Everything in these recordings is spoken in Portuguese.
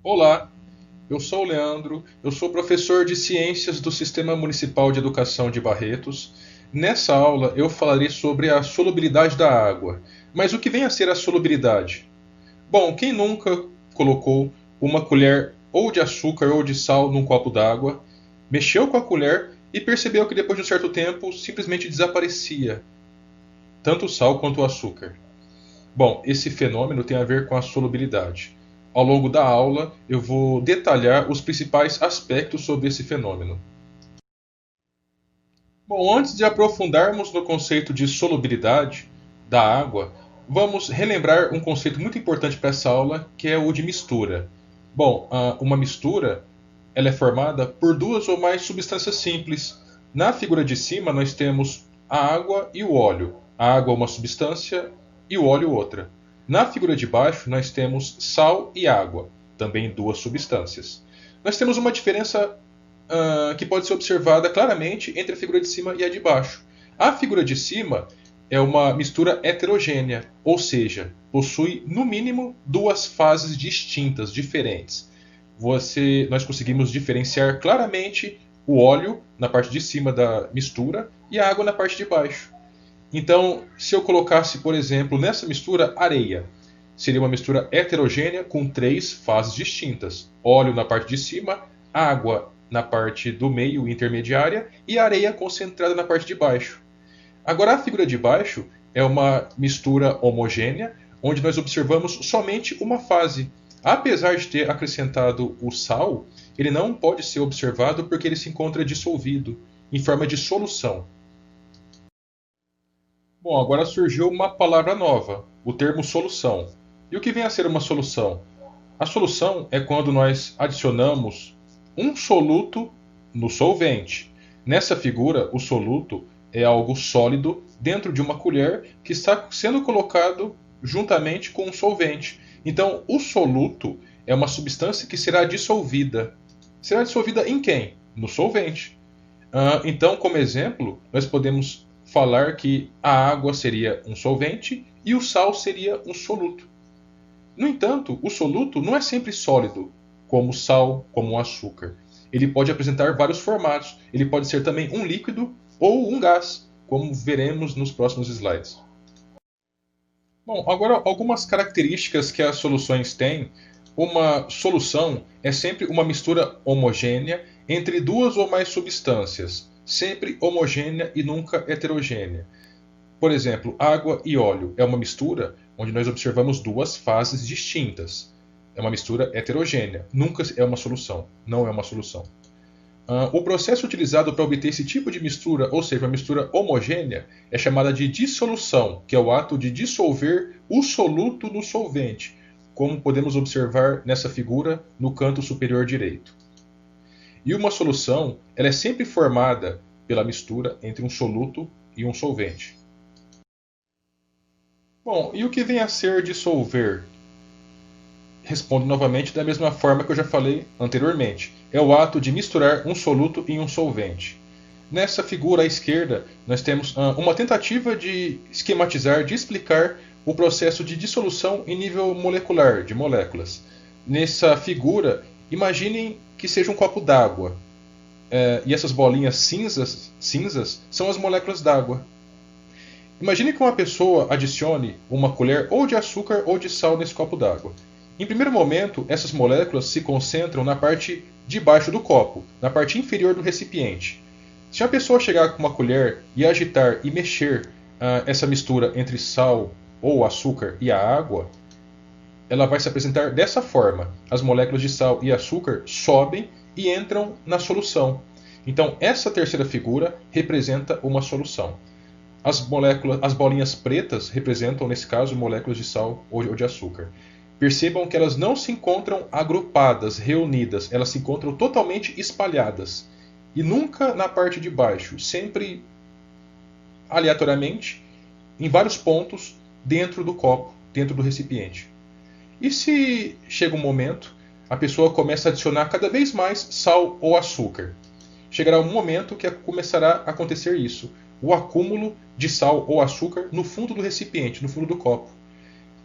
Olá, eu sou o Leandro, eu sou professor de Ciências do Sistema Municipal de Educação de Barretos. Nessa aula eu falarei sobre a solubilidade da água. Mas o que vem a ser a solubilidade? Bom, quem nunca colocou uma colher ou de açúcar ou de sal num copo d'água, mexeu com a colher e percebeu que depois de um certo tempo simplesmente desaparecia, tanto o sal quanto o açúcar? Bom, esse fenômeno tem a ver com a solubilidade. Ao longo da aula, eu vou detalhar os principais aspectos sobre esse fenômeno. Bom, antes de aprofundarmos no conceito de solubilidade da água, vamos relembrar um conceito muito importante para essa aula, que é o de mistura. Bom, uma mistura ela é formada por duas ou mais substâncias simples. Na figura de cima, nós temos a água e o óleo. A água é uma substância e o óleo outra. Na figura de baixo, nós temos sal e água, também duas substâncias. Nós temos uma diferença que pode ser observada claramente entre a figura de cima e a de baixo. A figura de cima é uma mistura heterogênea, ou seja, possui no mínimo duas fases distintas, diferentes. Nós conseguimos diferenciar claramente o óleo na parte de cima da mistura e a água na parte de baixo. Então, se eu colocasse, por exemplo, nessa mistura areia, seria uma mistura heterogênea com três fases distintas: óleo na parte de cima, água na parte do meio intermediária e areia concentrada na parte de baixo. Agora, a figura de baixo é uma mistura homogênea, onde nós observamos somente uma fase. Apesar de ter acrescentado o sal, ele não pode ser observado porque ele se encontra dissolvido, em forma de solução. Bom, agora surgiu uma palavra nova, o termo solução. E o que vem a ser uma solução? A solução é quando nós adicionamos um soluto no solvente. Nessa figura, o soluto é algo sólido dentro de uma colher que está sendo colocado juntamente com um solvente. Então, o soluto é uma substância que será dissolvida. Será dissolvida em quem? No solvente. Então, como exemplo, nós podemos falar que a água seria um solvente e o sal seria um soluto. No entanto, o soluto não é sempre sólido, como o sal, como o açúcar. Ele pode apresentar vários formatos. Ele pode ser também um líquido ou um gás, como veremos nos próximos slides. Bom, agora algumas características que as soluções têm. Uma solução é sempre uma mistura homogênea entre duas ou mais substâncias, sempre homogênea e nunca heterogênea. Por exemplo, água e óleo é uma mistura onde nós observamos duas fases distintas. É uma mistura heterogênea, nunca é uma solução, não é uma solução. O processo utilizado para obter esse tipo de mistura, ou seja, uma mistura homogênea, é chamada de dissolução, que é o ato de dissolver o soluto no solvente, como podemos observar nessa figura no canto superior direito. E uma solução ela é sempre formada pela mistura entre um soluto e um solvente. Bom, e o que vem a ser dissolver? Respondo novamente da mesma forma que eu já falei anteriormente. É o ato de misturar um soluto em um solvente. Nessa figura à esquerda, nós temos uma tentativa de esquematizar, de explicar o processo de dissolução em nível molecular, de moléculas. Nessa figura, imaginem que seja um copo d'água. E essas bolinhas cinzas são as moléculas d'água. Imagine que uma pessoa adicione uma colher ou de açúcar ou de sal nesse copo d'água. Em primeiro momento, essas moléculas se concentram na parte de baixo do copo, na parte inferior do recipiente. Se a pessoa chegar com uma colher e agitar e mexer essa mistura entre sal ou açúcar e a água, ela vai se apresentar dessa forma. As moléculas de sal e açúcar sobem e entram na solução. Então, essa terceira figura representa uma solução. As bolinhas pretas representam, nesse caso, moléculas de sal ou de açúcar. Percebam que elas não se encontram agrupadas, reunidas, elas se encontram totalmente espalhadas. E nunca na parte de baixo, sempre aleatoriamente, em vários pontos dentro do copo, dentro do recipiente. E se chega um momento, a pessoa começa a adicionar cada vez mais sal ou açúcar. Chegará um momento que começará a acontecer isso, o acúmulo de sal ou açúcar no fundo do recipiente, no fundo do copo.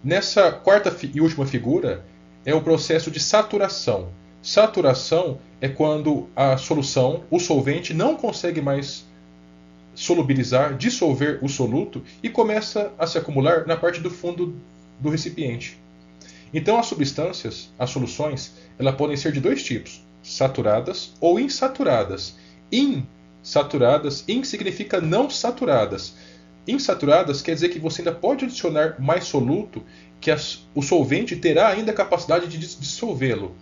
Nessa quarta e última figura, é o processo de saturação. Saturação é quando a solução, o solvente, não consegue mais solubilizar, dissolver o soluto e começa a se acumular na parte do fundo do recipiente. Então as substâncias, as soluções, elas podem ser de dois tipos: saturadas ou insaturadas. Insaturadas, in significa não saturadas. Insaturadas quer dizer que você ainda pode adicionar mais soluto, que o solvente terá ainda a capacidade de dissolvê-lo.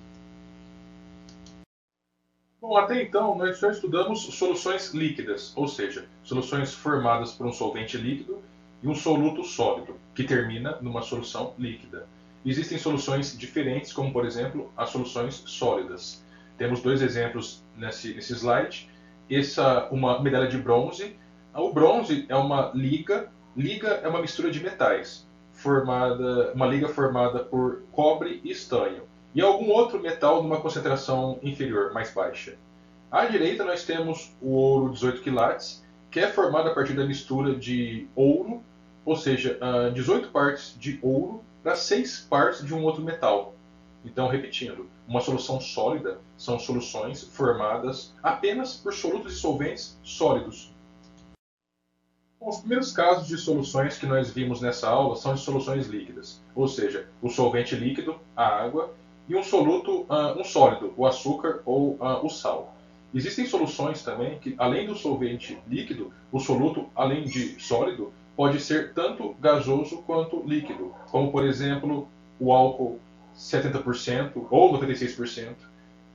Bom, até então nós só estudamos soluções líquidas, ou seja, soluções formadas por um solvente líquido e um soluto sólido, que termina numa solução líquida. Existem soluções diferentes, como por exemplo as soluções sólidas. Temos dois exemplos nesse slide. Essa uma medalha de bronze. O bronze é uma liga. Liga é uma mistura de metais, uma liga formada por cobre e estanho, e algum outro metal numa concentração inferior, mais baixa. À direita nós temos o ouro 18 quilates, que é formado a partir da mistura de ouro, ou seja, 18 partes de ouro para 6 partes de um outro metal. Então, repetindo, uma solução sólida são soluções formadas apenas por solutos e solventes sólidos. Bom, os primeiros casos de soluções que nós vimos nessa aula são de soluções líquidas, ou seja, o solvente líquido, a água, e um soluto, um sólido, o açúcar ou o sal. Existem soluções também que, além do solvente líquido, o soluto, além de sólido, pode ser tanto gasoso quanto líquido, como por exemplo o álcool 70% ou 96%.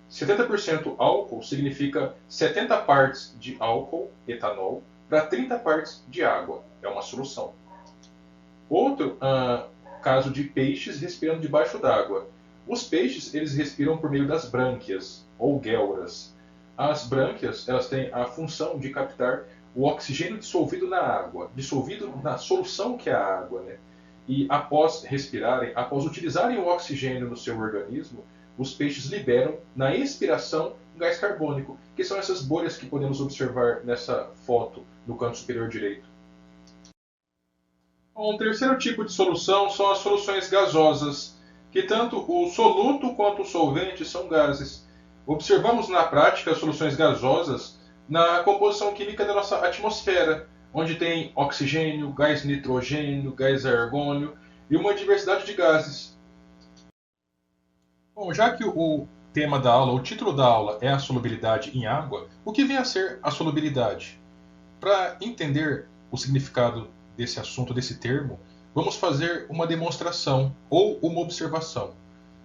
70% álcool significa 70 partes de álcool, etanol, para 30 partes de água. É uma solução. Outro caso de peixes respirando debaixo d'água. Os peixes eles respiram por meio das brânquias, ou guelras. As brânquias elas têm a função de captar o oxigênio dissolvido na água, dissolvido na solução que é a água. Né? E após respirarem, após utilizarem o oxigênio no seu organismo, os peixes liberam, na expiração, gás carbônico, que são essas bolhas que podemos observar nessa foto no canto superior direito. Um terceiro tipo de solução são as soluções gasosas, que tanto o soluto quanto o solvente são gases. Observamos na prática as soluções gasosas na composição química da nossa atmosfera, onde tem oxigênio, gás nitrogênio, gás argônio e uma diversidade de gases. Bom, já que o tema da aula, o título da aula é a solubilidade em água, o que vem a ser a solubilidade? Para entender o significado desse assunto, desse termo, vamos fazer uma demonstração ou uma observação.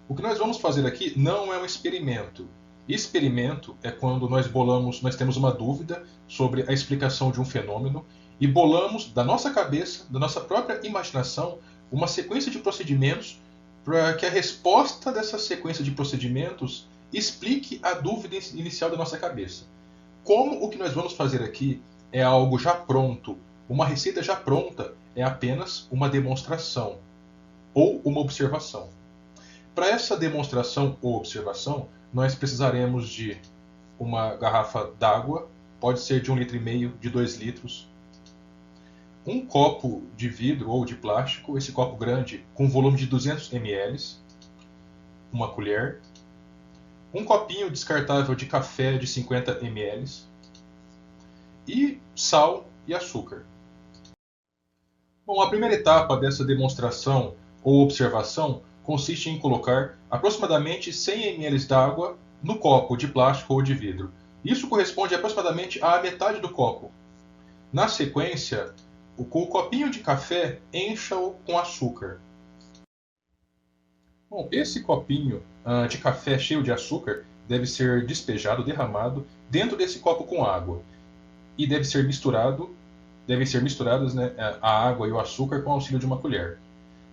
O que nós vamos fazer aqui não é um experimento. Experimento é quando nós temos uma dúvida sobre a explicação de um fenômeno e bolamos da nossa cabeça, da nossa própria imaginação, uma sequência de procedimentos para que a resposta dessa sequência de procedimentos explique a dúvida inicial da nossa cabeça. Como o que nós vamos fazer aqui é algo já pronto, uma receita já pronta, é apenas uma demonstração ou uma observação. Para essa demonstração ou observação, nós precisaremos de uma garrafa d'água, pode ser de 1,5 litro, de 2 litros, um copo de vidro ou de plástico, esse copo grande com volume de 200 ml, uma colher, um copinho descartável de café de 50 ml e sal e açúcar. Bom, a primeira etapa dessa demonstração ou observação consiste em colocar aproximadamente 100 ml d'água no copo de plástico ou de vidro. Isso corresponde aproximadamente à metade do copo. Na sequência, com o copinho de café, encha-o com açúcar. Bom, esse copinho de café cheio de açúcar deve ser despejado, derramado dentro desse copo com água. E devem ser misturadas, né, a água e o açúcar com o auxílio de uma colher.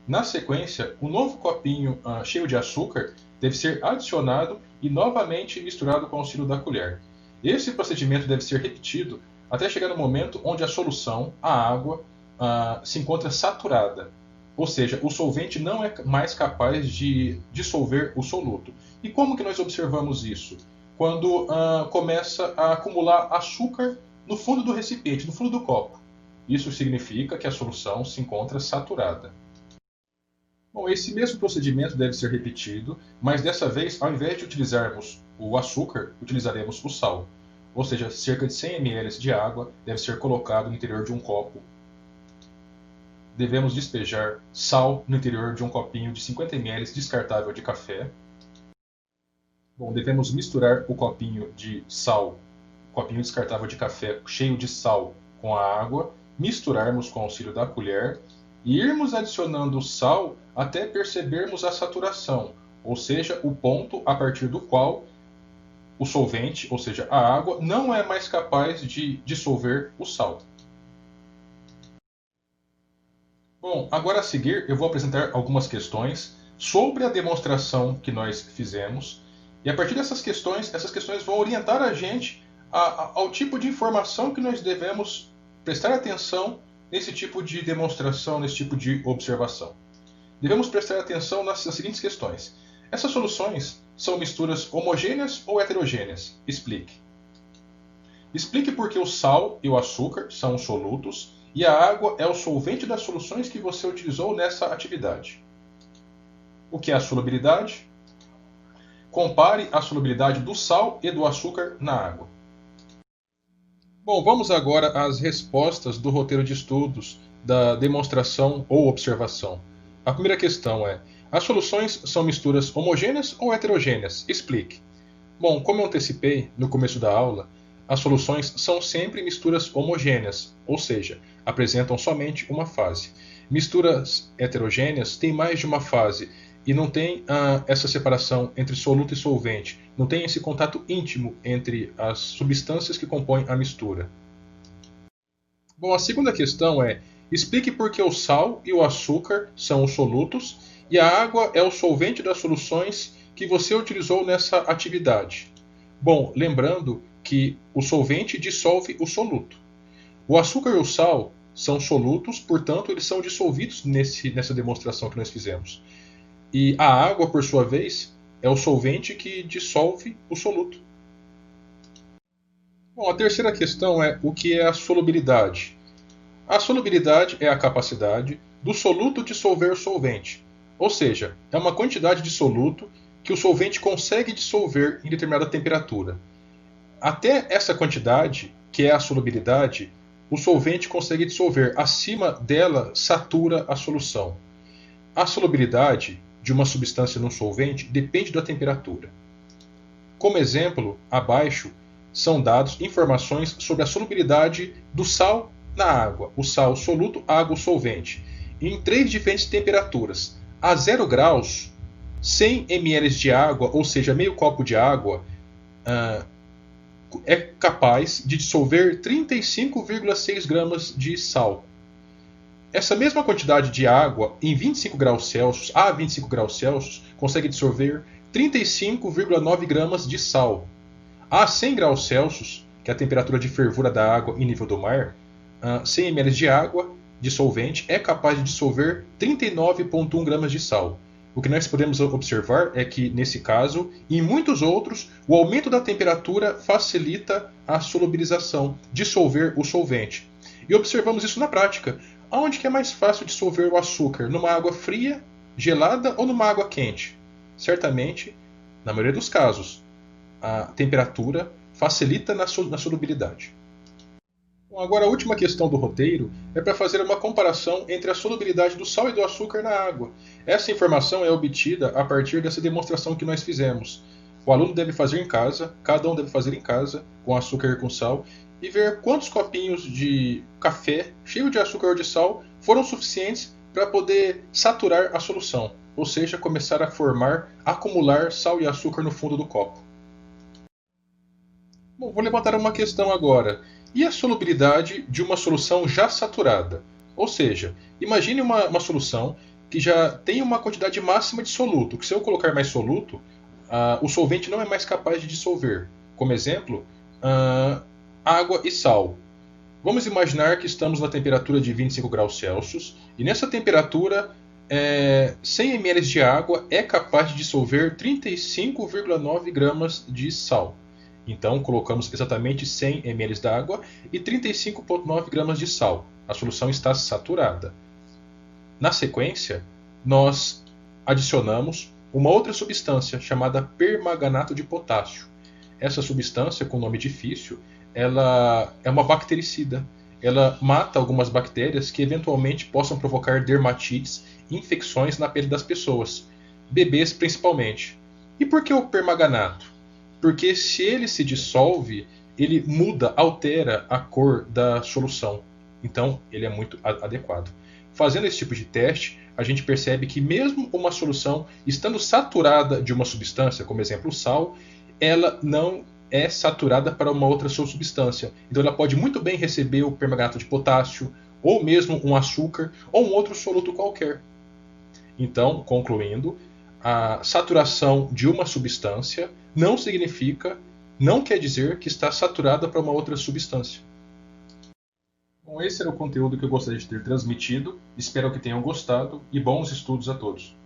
Na sequência, o novo copinho cheio de açúcar deve ser adicionado e novamente misturado com o auxílio da colher. Esse procedimento deve ser repetido até chegar no momento onde a solução, a água, se encontra saturada. Ou seja, o solvente não é mais capaz de dissolver o soluto. E como que nós observamos isso? Quando começa a acumular açúcar no fundo do recipiente, no fundo do copo. Isso significa que a solução se encontra saturada. Bom, esse mesmo procedimento deve ser repetido, mas dessa vez, ao invés de utilizarmos o açúcar, utilizaremos o sal. Ou seja, cerca de 100 ml de água deve ser colocado no interior de um copo. Devemos despejar sal no interior de um copinho de 50 ml descartável de café. Bom, devemos misturar o copinho de sal, copinho descartável de café cheio de sal com a água, misturarmos com o auxílio da colher e irmos adicionando sal até percebermos a saturação, ou seja, o ponto a partir do qual o solvente, ou seja, a água, não é mais capaz de dissolver o sal. Bom, agora a seguir eu vou apresentar algumas questões sobre a demonstração que nós fizemos. E a partir dessas questões, essas questões vão orientar a gente ao tipo de informação que nós devemos prestar atenção nesse tipo de demonstração, nesse tipo de observação. Devemos prestar atenção nas seguintes questões. Essas soluções são misturas homogêneas ou heterogêneas? Explique. Explique por que o sal e o açúcar são os solutos e a água é o solvente das soluções que você utilizou nessa atividade. O que é a solubilidade? Compare a solubilidade do sal e do açúcar na água. Bom, vamos agora às respostas do roteiro de estudos da demonstração ou observação. A primeira questão é: as soluções são misturas homogêneas ou heterogêneas? Explique. Bom, como eu antecipei no começo da aula, as soluções são sempre misturas homogêneas, ou seja, apresentam somente uma fase. Misturas heterogêneas têm mais de uma fase e não tem essa separação entre soluto e solvente, não tem esse contato íntimo entre as substâncias que compõem a mistura. Bom, a segunda questão é: explique por que o sal e o açúcar são os solutos e a água é o solvente das soluções que você utilizou nessa atividade. Bom, lembrando que o solvente dissolve o soluto. O açúcar e o sal são solutos, portanto, eles são dissolvidos nessa demonstração que nós fizemos. E a água, por sua vez, é o solvente que dissolve o soluto. Bom, a terceira questão é: o que é a solubilidade? A solubilidade é a capacidade do soluto dissolver o solvente, ou seja, é uma quantidade de soluto que o solvente consegue dissolver em determinada temperatura. Até essa quantidade, que é a solubilidade, o solvente consegue dissolver. Acima dela, satura a solução. A solubilidade de uma substância num solvente depende da temperatura. Como exemplo, abaixo são dados informações sobre a solubilidade do sal na água, o sal soluto, a água solvente, em 3 diferentes temperaturas. A 0 graus, 100 ml de água, ou seja, meio copo de água, é capaz de dissolver 35,6 gramas de sal. Essa mesma quantidade de água em 25 graus Celsius, a 25 graus Celsius, consegue dissolver 35,9 gramas de sal. A 100 graus Celsius, que é a temperatura de fervura da água em nível do mar, 100 ml de água dissolvente é capaz de dissolver 39,1 gramas de sal. O que nós podemos observar é que, nesse caso, e em muitos outros, o aumento da temperatura facilita a solubilização, dissolver o solvente. E observamos isso na prática. Aonde que é mais fácil dissolver o açúcar? Numa água fria, gelada ou numa água quente? Certamente, na maioria dos casos, a temperatura facilita na solubilidade. Bom, agora a última questão do roteiro é para fazer uma comparação entre a solubilidade do sal e do açúcar na água. Essa informação é obtida a partir dessa demonstração que nós fizemos. O aluno deve fazer em casa, cada um deve fazer em casa, com açúcar e com sal, e ver quantos copinhos de café cheio de açúcar ou de sal foram suficientes para poder saturar a solução, ou seja, começar a acumular sal e açúcar no fundo do copo. Bom, vou levantar uma questão agora. E a solubilidade de uma solução já saturada? Ou seja, imagine uma solução que já tem uma quantidade máxima de soluto, que se eu colocar mais soluto, o solvente não é mais capaz de dissolver. Como exemplo, água e sal. Vamos imaginar que estamos na temperatura de 25 graus Celsius, e nessa temperatura, 100 ml de água é capaz de dissolver 35,9 gramas de sal. Então, colocamos exatamente 100 ml de água e 35,9 gramas de sal. A solução está saturada. Na sequência, nós adicionamos uma outra substância chamada permanganato de potássio. Essa substância, com nome difícil, ela é uma bactericida. Ela mata algumas bactérias que eventualmente possam provocar dermatites e infecções na pele das pessoas, bebês principalmente. E por que o permanganato? Porque se ele se dissolve, ele muda, altera a cor da solução. Então, ele é muito adequado. Fazendo esse tipo de teste, a gente percebe que mesmo uma solução estando saturada de uma substância, como exemplo o sal, ela não é saturada para uma outra substância. Então ela pode muito bem receber o permanganato de potássio, ou mesmo um açúcar, ou um outro soluto qualquer. Então, concluindo, a saturação de uma substância não quer dizer que está saturada para uma outra substância. Bom, esse era o conteúdo que eu gostaria de ter transmitido. Espero que tenham gostado e bons estudos a todos.